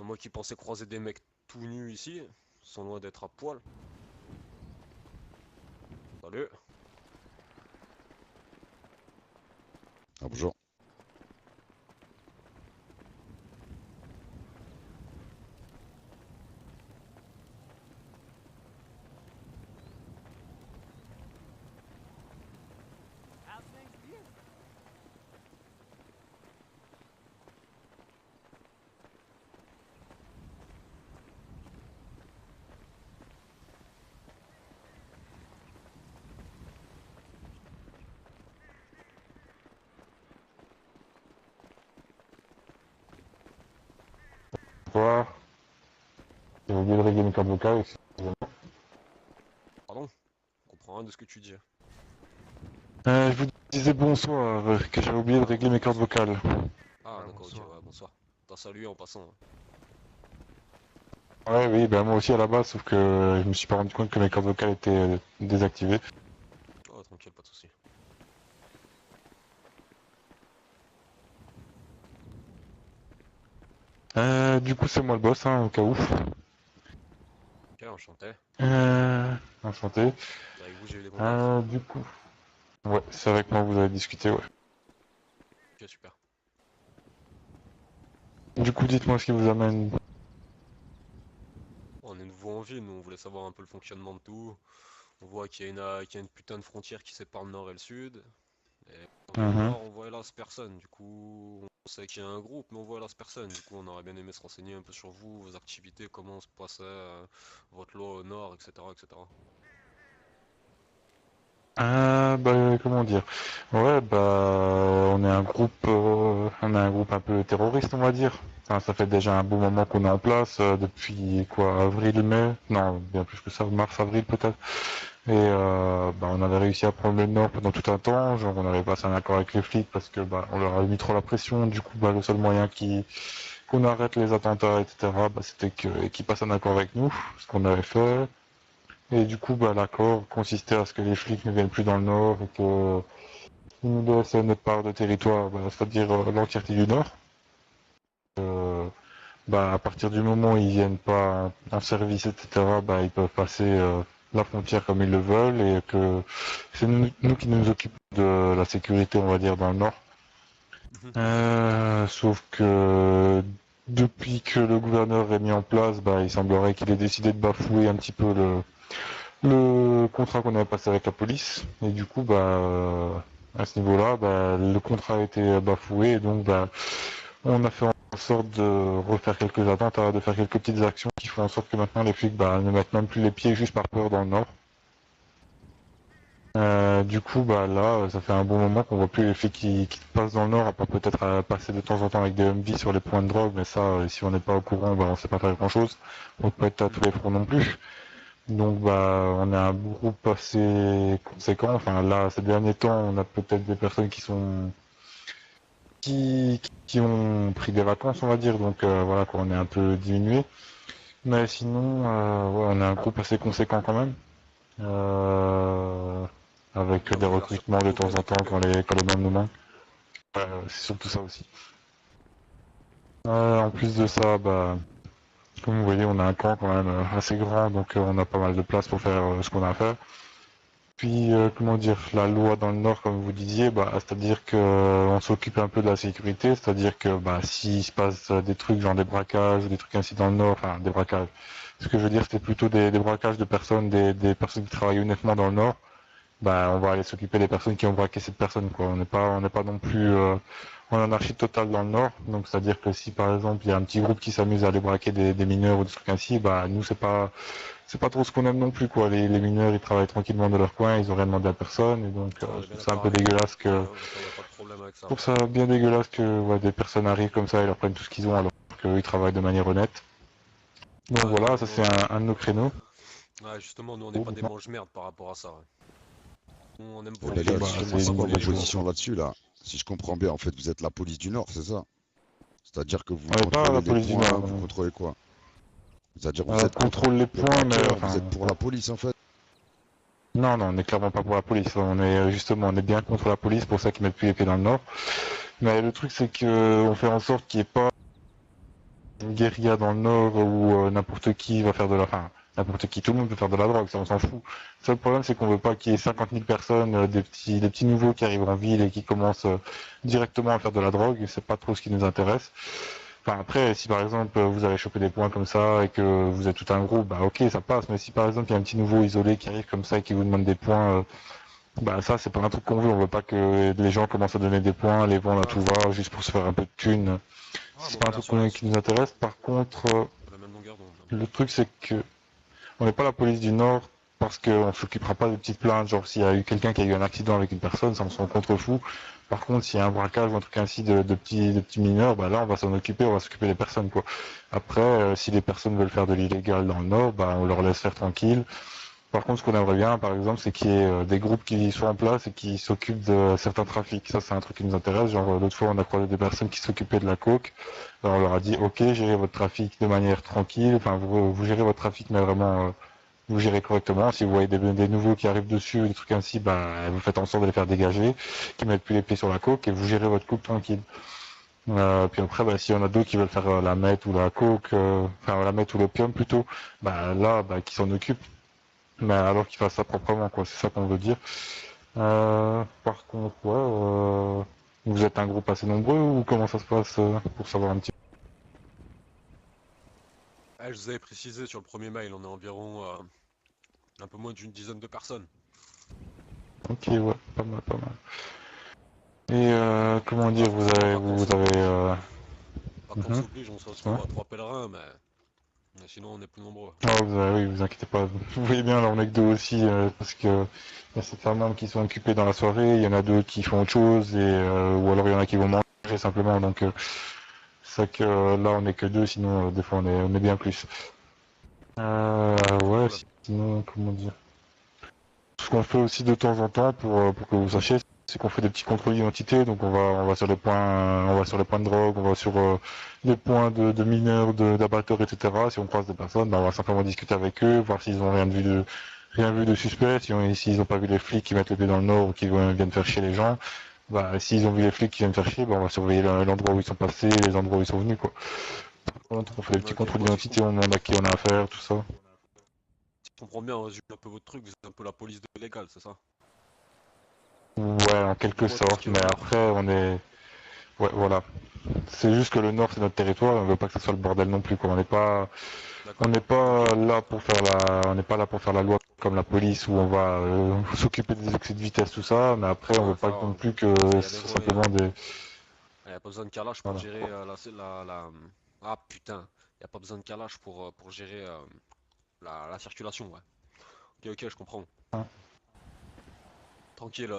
Moi qui pensais croiser des mecs tout nus ici, ils sont loin d'être à poil. Salut. Ah, bonjour. Quoi? J'ai oublié de régler mes cordes vocales. Pardon? Je comprends rien de ce que tu dis. Je vous disais bonsoir, que j'avais oublié de régler mes cordes vocales. Ah Ouais, d'accord, ok, bonsoir. ouais, bonsoir. T'as salué en passant. Ouais, oui, ben moi aussi à la base, sauf que je me suis pas rendu compte que mes cordes vocales étaient désactivées. Oh, tranquille, pas de soucis. Du coup, c'est moi le boss, hein, au cas où. Ok, enchanté. Enchanté. C'est avec vous j'ai eu des contacts? Du coup, ouais, c'est avec moi que vous avez discuté, ouais. Ok, super. Du coup, dites-moi ce qui vous amène. On est nouveau en ville, nous on voulait savoir un peu le fonctionnement de tout. On voit qu'il y a une putain de frontière qui sépare le nord et le sud. Et on est au Mhm. nord, on voit hélas personne. Du coup, on sait qu'il y a un groupe, mais on voit hélas personne. Du coup, on aurait bien aimé se renseigner un peu sur vous, vos activités, comment se passait votre loi au nord, etc., etc. Bah, comment dire? Ouais, bah, on est un groupe un peu terroriste, on va dire. Enfin, ça fait déjà un bon moment qu'on est en place, depuis quoi, avril, mai? Non, bien plus que ça, mars, avril peut-être. Et bah, on avait réussi à prendre le nord pendant tout un temps. Genre, on avait passé un accord avec les flics parce que bah, on leur avait mis trop la pression. Du coup, bah, le seul moyen qu'on arrête les attentats, etc., bah, c'était qu'ils passent un accord avec nous, ce qu'on avait fait. Et du coup, bah, l'accord consistait à ce que les flics ne viennent plus dans le nord et qu'ils nous laissent notre part de territoire, bah, c'est-à-dire l'entièreté du nord. Euh, Bah, à partir du moment où ils viennent pas en service, etc., bah, ils peuvent passer la frontière comme ils le veulent et que c'est nous qui nous occupons de la sécurité, on va dire, dans le nord. Mhm. Sauf que depuis que le gouverneur est mis en place, bah, il semblerait qu'il ait décidé de bafouer un petit peu le contrat qu'on avait passé avec la police. Et du coup, bah, à ce niveau-là, bah, le contrat a été bafoué et donc, bah, on a fait en sorte de refaire quelques attentats, de faire quelques petites actions qui font en sorte que maintenant les flics bah, ne mettent même plus les pieds juste par peur dans le nord. Du coup, bah là, ça fait un bon moment qu'on voit plus les flics qui passent dans le nord, à part peut-être à passer de temps en temps avec des Humvee sur les points de drogue, mais ça, si on n'est pas au courant, bah on sait pas faire grand-chose. On peut pas être à tous les fronts non plus. Donc bah on est un groupe assez conséquent. Enfin là, ces derniers temps, on a peut-être des personnes qui ont pris des vacances, on va dire. Donc voilà, quoi, on est un peu diminué. Mais sinon, ouais, on est un groupe assez conséquent quand même. Euh, avec Ouais, des vous avez l'air recrutements de surtout temps bien en temps équipé. quand les mêmes nous manquent. C'est surtout ça aussi. En plus de ça, bah, comme vous voyez, on a un camp quand même assez grand, donc on a pas mal de place pour faire ce qu'on a à faire. Puis, comment dire, la loi dans le Nord, comme vous disiez, bah, c'est-à-dire que on s'occupe un peu de la sécurité, c'est-à-dire que bah, s'il se passe des trucs genre des braquages, des trucs ainsi dans le Nord, enfin des braquages. Ce que je veux dire, c'est plutôt des braquages de personnes, des personnes qui travaillent honnêtement dans le Nord. Bah, on va aller s'occuper des personnes qui ont braqué cette personne, quoi. On n'est pas non plus en anarchie totale dans le Nord. Donc, c'est-à-dire que si par exemple il y a un petit groupe qui s'amuse à aller braquer des mineurs ou des trucs ainsi, bah nous c'est pas trop ce qu'on aime non plus, quoi. Les mineurs, ils travaillent tranquillement de leur coin, ils ont rien demandé à personne, et donc Ça, on je est bien trouve ça un d'accord peu avec vous. dégueulasse que, Ça, y a pas de problème avec je ça. trouve ça bien dégueulasse que ouais, des personnes arrivent comme ça et leur prennent tout ce qu'ils ont alors qu'eux ils travaillent de manière honnête. Donc Ouais, voilà, ça nous, c'est un de nos créneaux. ouais, justement, nous on n'est Oh, pas des dites-moi. mange-merde par rapport à ça. Ouais. Nous, on aime Ok, voler les bah gens, Justement, c'est pas c'est une quoi idée vos chouette. positions là-dessus, là? Si je comprends bien, en fait, vous êtes la police du Nord, c'est ça? C'est-à-dire que vous On n'est pas à contrôlez la les police du points, Nord. vous contrôlez quoi? C'est-à-dire que vous On êtes contre contrôle les les points, mais braqueurs, vous enfin, êtes pour la police, en fait? non, non, on n'est clairement pas pour la police. On est justement, on est bien contre la police, pour ça qu'ils mettent plus les pieds dans le Nord. Mais le truc, c'est que on fait en sorte qu'il n'y ait pas guérilla dans le nord où n'importe qui va faire de la... Enfin, n'importe qui, tout le monde peut faire de la drogue, ça on s'en fout. Le seul problème c'est qu'on veut pas qu'il y ait 50 000 personnes, des petits nouveaux qui arrivent en ville et qui commencent directement à faire de la drogue, et c'est pas trop ce qui nous intéresse. Enfin après, si par exemple vous avez chopé des points comme ça et que vous êtes tout un groupe, bah ok ça passe, mais si par exemple il y a un petit nouveau isolé qui arrive comme ça et qui vous demande des points, bah ça c'est pas un truc qu'on veut, on veut pas que les gens commencent à donner des points, les vendre à tout va, juste pour se faire un peu de thunes. Ah, C'est bon, pas on un est là truc sur la, qui nous intéresse. Par contre, sur la même longueur d'onde. le truc c'est que on n'est pas la police du Nord parce qu'on s'occupera pas de petites plaintes, genre s'il y a eu quelqu'un qui a eu un accident avec une personne, ça on s'en contre-fout. Par contre, s'il y a un braquage ou un truc ainsi de petits mineurs, bah là on va s'en occuper, on va s'occuper des personnes quoi. Après, si les personnes veulent faire de l'illégal dans le Nord, bah on leur laisse faire tranquille. Par contre, ce qu'on aimerait bien, par exemple, c'est qu'il y ait des groupes qui soient en place et qui s'occupent de certains trafics. Ça, c'est un truc qui nous intéresse. Genre, l'autre fois, on a croisé des personnes qui s'occupaient de la coke. Alors, on leur a dit, OK, gérez votre trafic de manière tranquille. Enfin, vous gérez votre trafic, mais vraiment, vous gérez correctement. Si vous voyez des nouveaux qui arrivent dessus, des trucs ainsi, bah, vous faites en sorte de les faire dégager, qu'ils mettent plus les pieds sur la coke et vous gérez votre coke tranquille. Puis après, bah, s'il y en a d'autres qui veulent faire la meth ou la coke, enfin la meth ou l'opium plutôt, bah là, bah, qui s'en occupent. Mais alors qu'il fasse ça proprement, quoi, c'est ça qu'on veut dire. Par contre, ouais, vous êtes un groupe assez nombreux ou comment ça se passe pour savoir un petit Ah, je vous avais précisé sur le premier mail, on est environ un peu moins d'une dizaine de personnes. peu? Ok, ouais, pas mal, pas mal. Et comment Pas dire, forcément vous avez, vacances oblige, on se ouais. retrouve à 3 pèlerins, mais sinon on est plus nombreux. Ah, oui, vous inquiétez pas. Vous voyez bien, là on est que deux aussi, parce que il y a certains membres qui sont occupés dans la soirée, il y en a d'autres qui font autre chose, et ou alors il y en a qui vont manger simplement, donc c'est ça que là on est que deux, sinon des fois on est bien plus. Pas de Ouais, problème. sinon, comment dire. Ce qu'on fait aussi de temps en temps pour que vous sachiez, c'est qu'on fait des petits contrôles d'identité. Donc on va sur les points, on va sur les points de drogue, on va sur les points de mineurs, d'abatteurs, etc. Si on croise des personnes, ben, on va simplement discuter avec eux, voir s'ils ont rien vu de suspect, s'ils ont pas vu les flics qui mettent le pied dans le nord ou qui viennent faire chier les gens. Bah, s'ils ont vu les flics qui viennent faire chier, bah, on va surveiller l'endroit où ils sont passés, les endroits où ils sont venus, quoi. Par contre, on fait des petits Ok, contrôles moi si je, d'identité, on demande à qui on a affaire, tout ça. si je comprends bien, on résume un peu votre truc, vous êtes un peu la police de l'illégal, c'est ça? Ouais, en quelque Pour tout ce sorte, qui est mais au nord. après, ouais, voilà. C'est juste que le Nord, c'est notre territoire, et on veut pas que ça soit le bordel non plus, quoi. On D'accord. n'est Ok. pas là pour faire on n'est pas là pour faire la loi comme la police où on va s'occuper des excès de vitesse, tout ça, mais après, on veut Ouais, pas ça, non plus que ça y a des ce soit moyens. simplement des, Il n'y a pas besoin de calage pour voilà. gérer Ah putain, il n'y a pas besoin de calage pour gérer la circulation, ouais. Ok, ok, je comprends. Hein. Tranquille,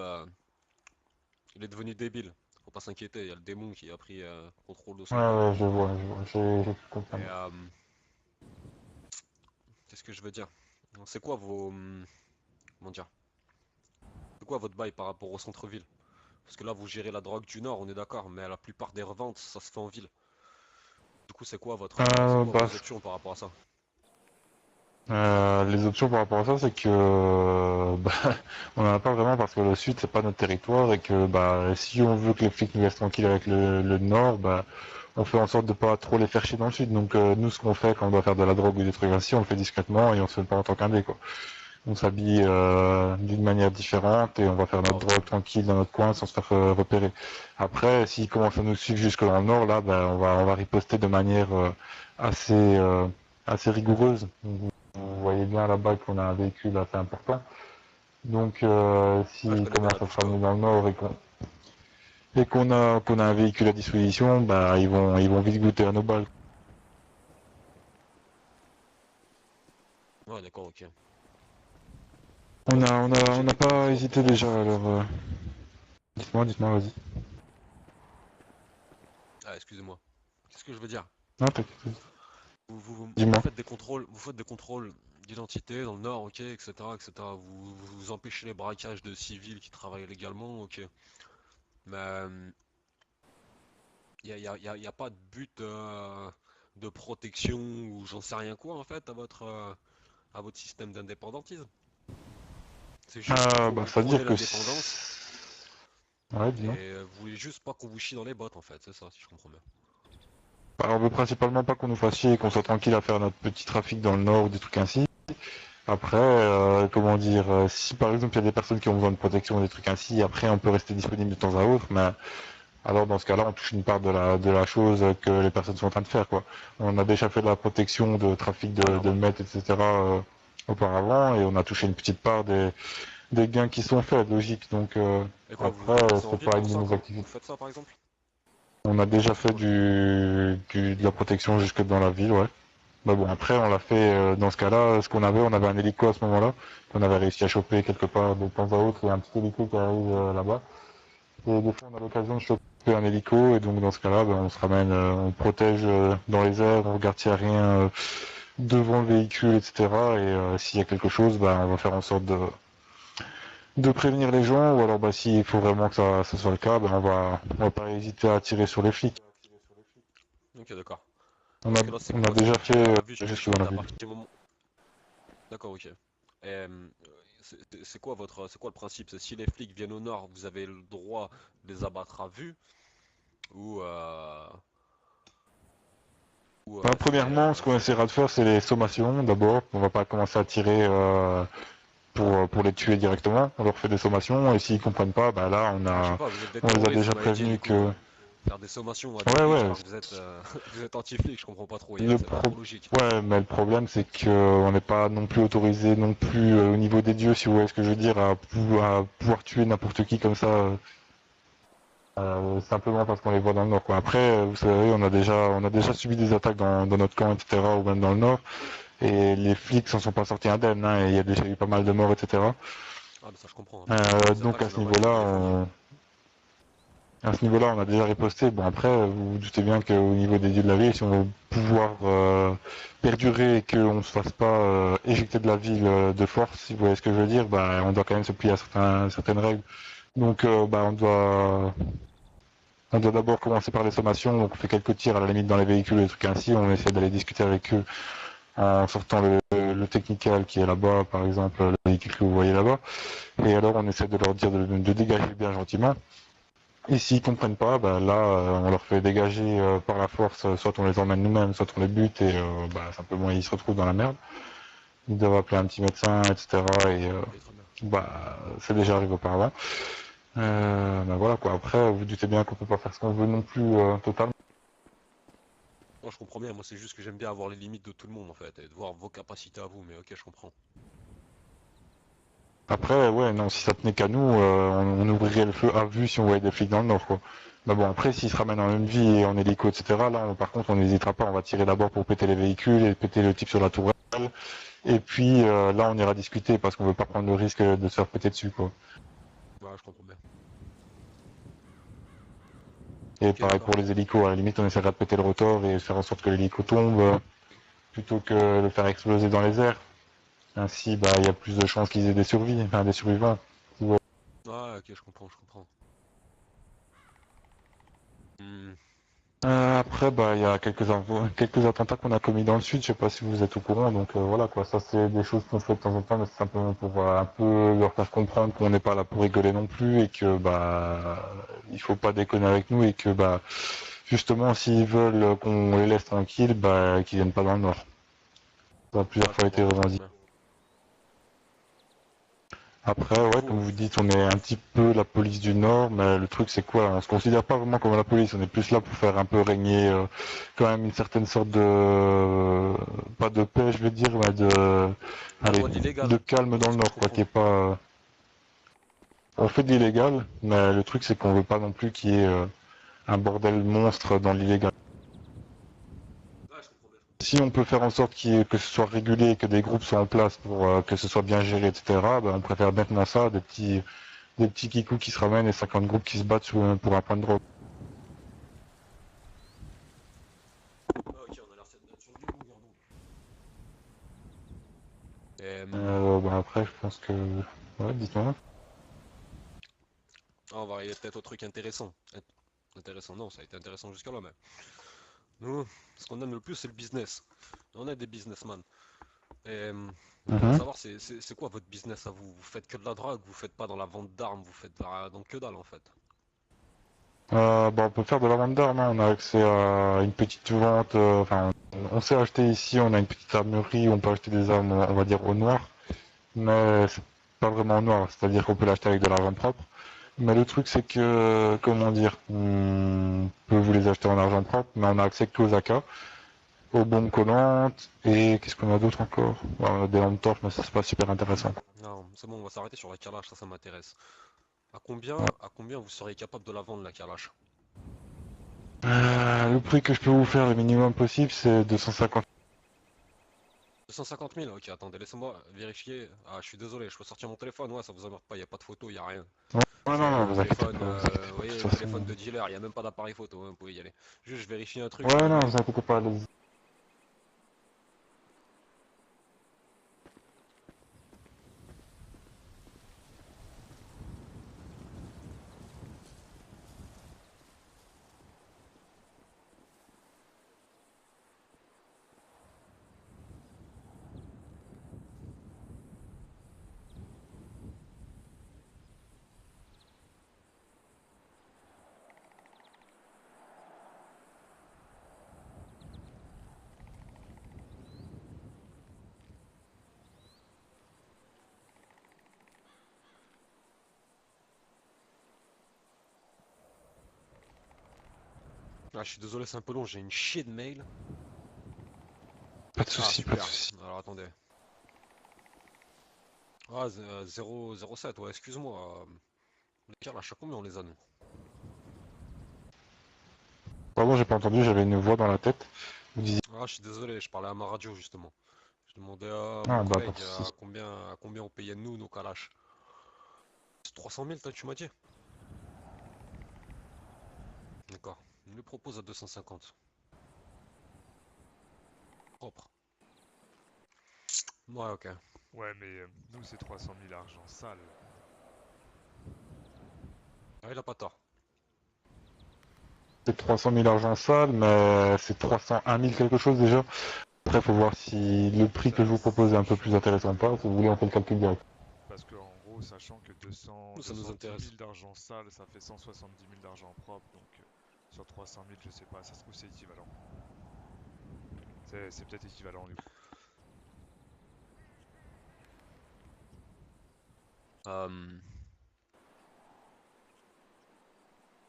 il est devenu débile. Faut pas s'inquiéter, il y a le démon qui a pris contrôle de Ouais, son corps. ouais, j'ai pu Et comprendre. qu'est-ce que je veux dire? C'est quoi comment dire? C'est quoi votre bail par rapport au centre-ville? Parce que là, vous gérez la drogue du Nord, on est d'accord, mais la plupart des reventes, ça se fait en ville. Du coup, c'est quoi Bah, vos options par rapport à ça? les options par rapport à ça, c'est que bah, on n'en a pas vraiment parce que le sud c'est pas notre territoire et que bah si on veut que les flics nous laissent tranquilles avec le nord, bah on fait en sorte de pas trop les faire chier dans le sud. Donc nous ce qu'on fait quand on doit faire de la drogue ou des trucs ainsi, on le fait discrètement et on se fait pas en tant qu'indé quoi. On s'habille d'une manière différente et on va faire Ah, notre ok. drogue tranquille dans notre coin sans se faire repérer. Après, s'ils commencent à nous suivre jusque dans le nord, là, bah, on va riposter de manière assez assez rigoureuse. Vous voyez bien là-bas qu'on a un véhicule assez important. Donc, Ah, je s'ils connais bien la commencent à se douche d'eau. ramener dans le nord et qu'on a un véhicule à disposition, bah, ils vont vite goûter à nos balles. Ouais, d'accord, ok. Moi, du coup, On j'ai n'a des coups de pas fil en hésité déjà. provenance. Alors, dites-moi, vas-y. Ah, excusez-moi. Qu'est-ce que je veux dire? Non, t'inquiète. Vous Dis-moi. faites des contrôles, vous faites des contrôles d'identité dans le Nord, ok, etc., etc. Vous empêchez les braquages de civils qui travaillent légalement, ok. Mais y a pas de but de protection ou j'en sais rien quoi en fait à votre système d'indépendantisme. C'est juste qu'il faut Bah, vous c'est-à-dire prônez que l'indépendance ouais, et dis-moi. vous voulez juste pas qu'on vous chie dans les bottes en fait, c'est ça si je comprends bien. Alors, on veut principalement pas qu'on nous fasse chier et qu'on soit tranquille à faire notre petit trafic dans le nord ou des trucs ainsi. Après, comment dire, si par exemple il y a des personnes qui ont besoin de protection ou des trucs ainsi, après on peut rester disponible de temps à autre, mais alors dans ce cas-là, on touche une part de la chose que les personnes sont en train de faire, quoi. On a déjà fait de la protection de trafic Ouais, de normal. mètres, etc. auparavant, et on a touché une petite part des gains qui sont faits, logique. Donc Et quoi, vous vous après, déplacez en c'est ville pas pour une de ça, nos vous? Vous activités. faites ça par exemple? On a déjà C'est fait quoi? de la protection jusque dans la ville, ouais. Mais bon, après, on l'a fait dans ce cas-là, ce qu'on avait, on avait un hélico à ce moment-là, qu'on avait réussi à choper quelque part de temps à autre, il y a un petit hélico qui arrive là-bas. Et des fois, on a l'occasion de choper un hélico, et donc dans ce cas-là, ben, on se ramène, on protège dans les airs, on regarde s'il n'y a rien devant le véhicule, etc. Et s'il y a quelque chose, ben, on va faire en sorte de prévenir les gens, ou alors bah, s'il faut vraiment que ça soit le cas, ben, on va pas hésiter à tirer sur les flics. Ok, d'accord. Parce que là, c'est On a quoi? C'est déjà vous tirez fait à vue jusque dans la juste à ville. partir du moment. D'accord, ok. C'est quoi c'est quoi le principe? C'est si les flics viennent au nord, vous avez le droit de les abattre à vue ou Bah, c'est premièrement, ce qu'on essaiera de faire, c'est les sommations d'abord. On va pas commencer à tirer pour les tuer directement. On leur fait des sommations et s'ils comprennent pas, bah là, Ah, je sais pas, vous êtes des on les a terroristes, vous déjà m'avez dit, du prévenus coup, que. faire des sommations à des Ouais, flics ouais. alors que vous êtes, vous êtes anti-flic, je comprends pas trop, Le c'est pas pro... trop logique. Ouais, mais le problème, c'est que on n'est pas non plus autorisé, non plus au niveau des dieux, si vous voyez ce que je veux dire, à pouvoir tuer n'importe qui comme ça. Simplement parce qu'on les voit dans le nord, quoi. Après, vous savez, on a déjà subi des attaques dans notre camp, etc., ou même dans le nord. Et les flics s'en sont pas sortis indemnes, hein, et il y a déjà eu pas mal de morts, etc. Ah, mais ça, je comprends, hein. Les Donc attaques, à c'est ce normal qu'il y ait niveau-là, des familles. on a déjà riposté. Bon après, vous vous doutez bien qu'au niveau des dieux de la ville, si on veut pouvoir perdurer et qu'on se fasse pas éjecter de la ville de force, si vous voyez ce que je veux dire, bah on doit quand même se plier à certaines règles. Donc bah on doit d'abord commencer par les sommations, donc on fait quelques tirs à la limite dans les véhicules, des trucs ainsi, on essaie d'aller discuter avec eux en sortant le technical qui est là-bas, par exemple, le véhicule que vous voyez là-bas. Et alors, on essaie de leur dire de dégager bien gentiment. Et s'ils comprennent pas, bah, là, on leur fait dégager par la force, soit on les emmène nous-mêmes, soit on les bute, et bah, simplement ils se retrouvent dans la merde. Ils doivent appeler un petit médecin, etc. Et Ok, très bien. bah, c'est déjà arrivé auparavant. Bah, voilà quoi. Après, vous doutez bien qu'on peut pas faire ce qu'on veut non plus totalement. Moi, je comprends bien, moi, c'est juste que j'aime bien avoir les limites de tout le monde, en fait, et de voir vos capacités à vous, mais ok, je comprends. Après, ouais, non, si ça tenait qu'à nous, on ouvrirait le feu à vue si on voyait des flics dans le nord, quoi. Mais bon, après, s'ils se ramènent en une vie et en hélico, etc., là, par contre, on n'hésitera pas, on va tirer d'abord pour péter les véhicules et péter le type sur la tourelle. Et puis, là, on ira discuter parce qu'on veut pas prendre le risque de se faire péter dessus, quoi. Ouais, je comprends bien. Et Ok, pareil d'accord. pour les hélicos, à la limite, on essaiera de péter le rotor et faire en sorte que l'hélico tombe, plutôt que le faire exploser dans les airs. Ainsi, bah, il y a plus de chances qu'ils aient des survies, enfin, des survivants. Ah, ok, je comprends, je comprends. Hmm. Après, bah, il y a quelques attentats qu'on a commis dans le sud. Je sais pas si vous êtes au courant. Donc voilà quoi. Ça, c'est des choses qu'on fait de temps en temps, mais c'est simplement pour un peu leur faire comprendre qu'on n'est pas là pour rigoler non plus et que bah, il faut pas déconner avec nous et que bah, justement, s'ils veulent qu'on les laisse tranquilles, bah, qu'ils viennent pas dans le nord. Ça a Ouais, plusieurs je fois été comprends bien, je comprends revendiqué. bien. Après, Du ouais, coup, comme vous dites, on est un petit peu la police du Nord, mais le truc c'est quoi? On se considère pas vraiment comme la police, on est plus là pour faire un peu régner quand même une certaine sorte de pas de paix, je veux dire, mais la allez, loi de l'illégal, de calme dans de le ce que je Nord, quoi, qui comprends. est pas. On fait de l'illégal, mais le truc c'est qu'on veut pas non plus qu'il y ait un bordel monstre dans l'illégal. Ouais, je comprends bien, je comprends Si on peut faire en sorte que ce soit régulé, que des groupes soient en place pour que ce soit bien géré, etc., ben, on préfère nettement ça, des petits kikous qui se ramènent et 50 groupes qui se battent pour un point de drogue. bien. Ah, ok, on a l'air d'être sur une longueur d'onde. Bah après, je pense que... Ouais, dites-moi. On va arriver peut-être au truc intéressant. Intéressant, non, ça a été intéressant jusqu'à là, mais nous, ce qu'on aime le plus, c'est le business. On est des businessmen. Je voudrais Mhm. savoir, c'est quoi votre business à vous? Vous faites que de la drogue, vous faites pas dans la vente d'armes, vous faites dans que dalle en fait. Bah, on peut faire de la vente d'armes, hein. On a accès à une petite vente. Enfin, on sait acheter ici. On a une petite armurerie où on peut acheter des armes, on va dire au noir, mais c'est pas vraiment au noir. C'est-à-dire qu'on peut l'acheter avec de l'argent propre. Mais le truc, c'est que, comment dire, on peut vous les acheter en argent propre, mais on a accès que aux AK, aux bombes collantes, et qu'est-ce qu'on a d'autre encore? Bah, on a des lampes torches, mais ça c'est pas super intéressant. Non, c'est bon, on va s'arrêter sur la Kalash, ça m'intéresse. Ouais. À combien vous seriez capable de la vendre la Kalash? Le prix que je peux vous faire le minimum possible, c'est 250. 250 000? Ok, attendez, laissez-moi vérifier. Ah, je suis désolé, je peux sortir mon téléphone, ouais, ça vous emmerde pas, y a pas de photo, y a rien. Ouais, non, C'est non, un téléphone, vous inquiétez vous pas. De voyez, toute un façon. téléphone de dealer, y a même pas d'appareil photo, hein, vous pouvez y aller. Juste, je vérifie un truc, Ouais, le non, mec. vous inquiétez pas, allez-y. Ah, je suis désolé, c'est un peu long, j'ai une chier de mail. Pas de Ah, soucis, pas de super. soucis. Alors, attendez. Ah, 007, ouais, excuse-moi. Les Kalash, à combien on les a, nous? Pardon, j'ai pas entendu, j'avais une voix dans la tête. Vous disiez. Ah, je suis désolé, je parlais à ma radio, justement. Je demandais à mon Ah, bah, pas de collègue soucis. à combien on payait nous nos Kalash. C'est 300 000, toi, tu m'as dit? D'accord. Il me propose à 250. Propre. Ouais, ok. Ouais, mais nous, c'est 300 000 argent sale. Ah, il a pas tort. C'est 300 000 argent sale, mais c'est 301 000 quelque chose déjà. Après, faut voir si le prix que je vous propose est un peu plus intéressant ou pas. Si vous voulez, on fait le calcul direct. Parce que en gros, sachant que Nous, ça nous 210 intéresse. 000 d'argent sale, ça fait 170 000 d'argent propre. Donc sur 300 000, je sais pas, ça se trouve c'est équivalent. C'est peut-être équivalent du coup. Euh...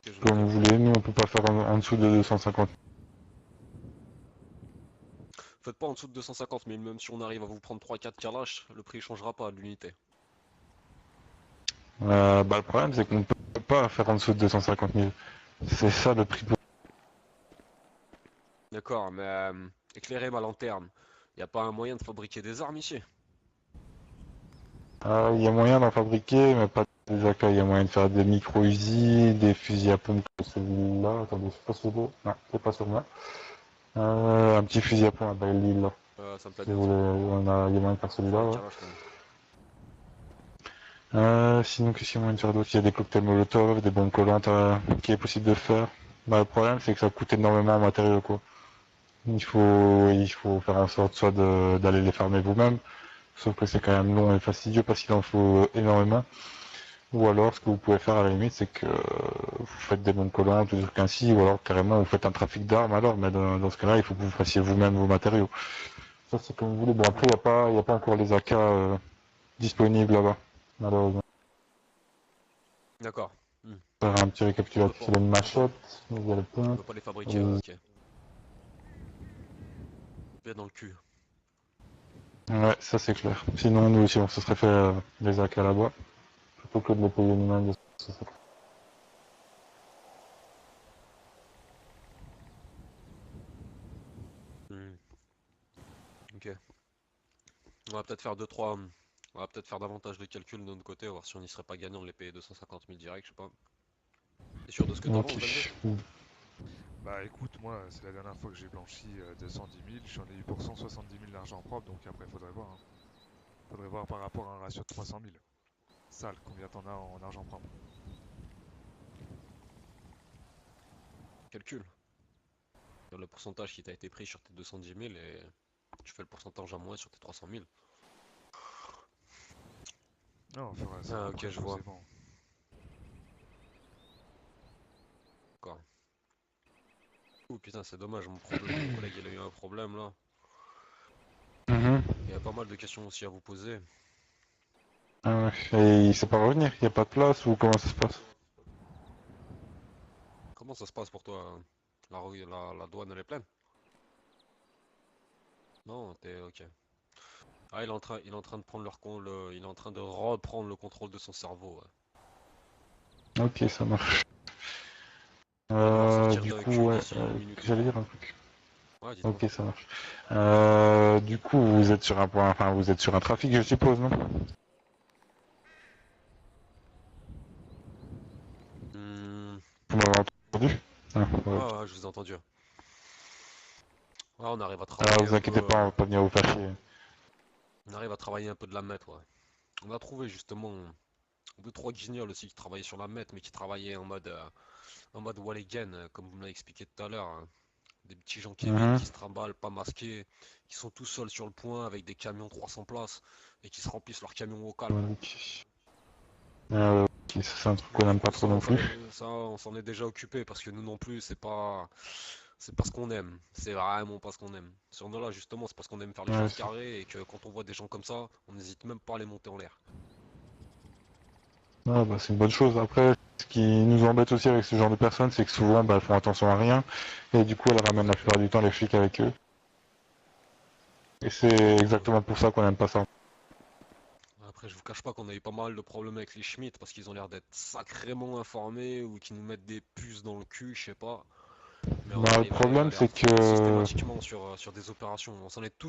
Ok, je Comme notais. vous voulez, nous, on peut pas faire en dessous de 250. Faites pas en dessous de 250 000, même si on arrive à vous prendre 3-4 Kalash, le prix changera pas à l'unité. Bah, le problème, c'est qu'on peut pas faire en dessous de 250 000. C'est ça le prix. D'accord, mais éclairez ma lanterne. Y a pas un moyen de fabriquer des armes ici? Il y a moyen d'en fabriquer, mais pas des AK. Il y a moyen de faire des micro-usines, des fusils à pompe comme celui-là. Attendez, c'est pas celui-là. Non, c'est pas celui-là. Un petit fusil à pompe à Belle-Île, là. Ça me Si vous voulez, planète. il y a moyen de faire Il faut celui-là, un ouais. Kalash quand même. Sinon, qu'est-ce qu'il y a moyen de faire d'autre? Il y a des cocktails Molotov, des bombes collantes qui est possible de faire. Bah, le problème, c'est que ça coûte énormément en matériaux, quoi. Il faut faire en sorte soit d'aller les farmer vous-même, sauf que c'est quand même long et fastidieux parce qu'il en faut énormément. Ou alors, ce que vous pouvez faire à la limite, c'est que vous faites des bombes collantes ou des trucs ainsi, ou alors carrément vous faites un trafic d'armes alors, mais dans ce cas-là, il faut que vous fassiez vous-même vos matériaux. Ça, c'est comme vous voulez. Bon, après, Hmm, il y a pas encore les AK disponibles là-bas, malheureusement. d'accord. Hmm. Faire un petit On peut récapitulatif, pas, il y a une on peut pas, machette, il y a le on pompe, peut pas les fabriquer, et ok. Bien dans le cul. ouais, ça c'est clair. Sinon, nous aussi, on se serait fait les AK là-bas, plutôt que de les payer nous-mêmes. Ça, c'est clair. Hmm, ok. On va peut-être faire deux trois. On va peut-être faire davantage de calculs de notre côté, voir si on n'y serait pas gagnant de les payer 250 000 direct, je sais pas. T'es sûr de ce que t'as Ok. vendu, Belvé? Bah écoute, moi, c'est la dernière fois que j'ai blanchi 210 000, j'en ai eu pour 170 000 d'argent propre, donc après, faudrait voir, hein. Faudrait voir par rapport à un ratio de 300 000. Sale, combien t'en as en argent propre? Calcul. Le pourcentage qui t'a été pris sur tes 210 000 et tu fais le pourcentage à moins sur tes 300 000. Non, faudrait Ah, savoir ok, après je vois. posément. Oh putain, c'est dommage, mon collègue il a eu un problème là. Mhm. Il y a pas mal de questions aussi à vous poser. Ah ouais. Et il sait pas revenir, il n'y a pas de place ou comment ça se passe? Comment ça se passe pour toi? La douane elle est pleine? Non, t'es ok. Ah, il est en train de prendre il est en train de reprendre le contrôle de son cerveau. Ok, ça marche. Il va devoir sortir Du d'un coup, cul ouais, d'ici une minute ou j'allais deux. dire un truc. Ouais, dites-moi. Ok, ça marche. Du coup, vous êtes sur un point, enfin, vous êtes sur un trafic, je suppose, non? Hmm, Vous m'avez entendu? Ah, ouais. ouais, je vous ai entendu. Ouais, on arrive à Ah, travailler vous un peu. inquiétez pas, on va pas venir vous faire chier. On arrive à travailler un peu de la meth, ouais. On a trouvé justement deux trois guignols aussi qui travaillaient sur la meth, mais qui travaillaient en mode wall again, comme vous me l'avez expliqué tout à l'heure, hein. Des petits gens qui viennent, Mhm. qui se trimballent, pas masqués, qui sont tout seuls sur le point avec des camions 300 places et qui se remplissent leurs camions au calme. Ouais, ok. Ok, ça, c'est un truc Mais qu'on du n'aime pas coup, trop non plus. ça, on s'en est déjà occupé parce que nous non plus, c'est pas ce qu'on aime. C'est vraiment pas ce qu'on aime. Sur nous là, justement, c'est parce qu'on aime faire les Ouais, choses carrées et que quand on voit des gens comme ça, on n'hésite même pas à les monter en l'air. ouais, bah, c'est une bonne chose. Après, ce qui nous embête aussi avec ce genre de personnes, c'est que souvent, bah, elles font attention à rien, et du coup, elles ramènent la plupart Exactement. du temps les flics avec eux. Et c'est Exactement. exactement pour ça qu'on n'aime pas ça. Après, je vous cache pas qu'on a eu pas mal de problèmes avec les Schmitt parce qu'ils ont l'air d'être sacrément informés ou qu'ils nous mettent des puces dans le cul, je sais pas. Mais on Bah, le arrive problème, à les c'est reprendre que systématiquement sur des opérations. On s'en est tous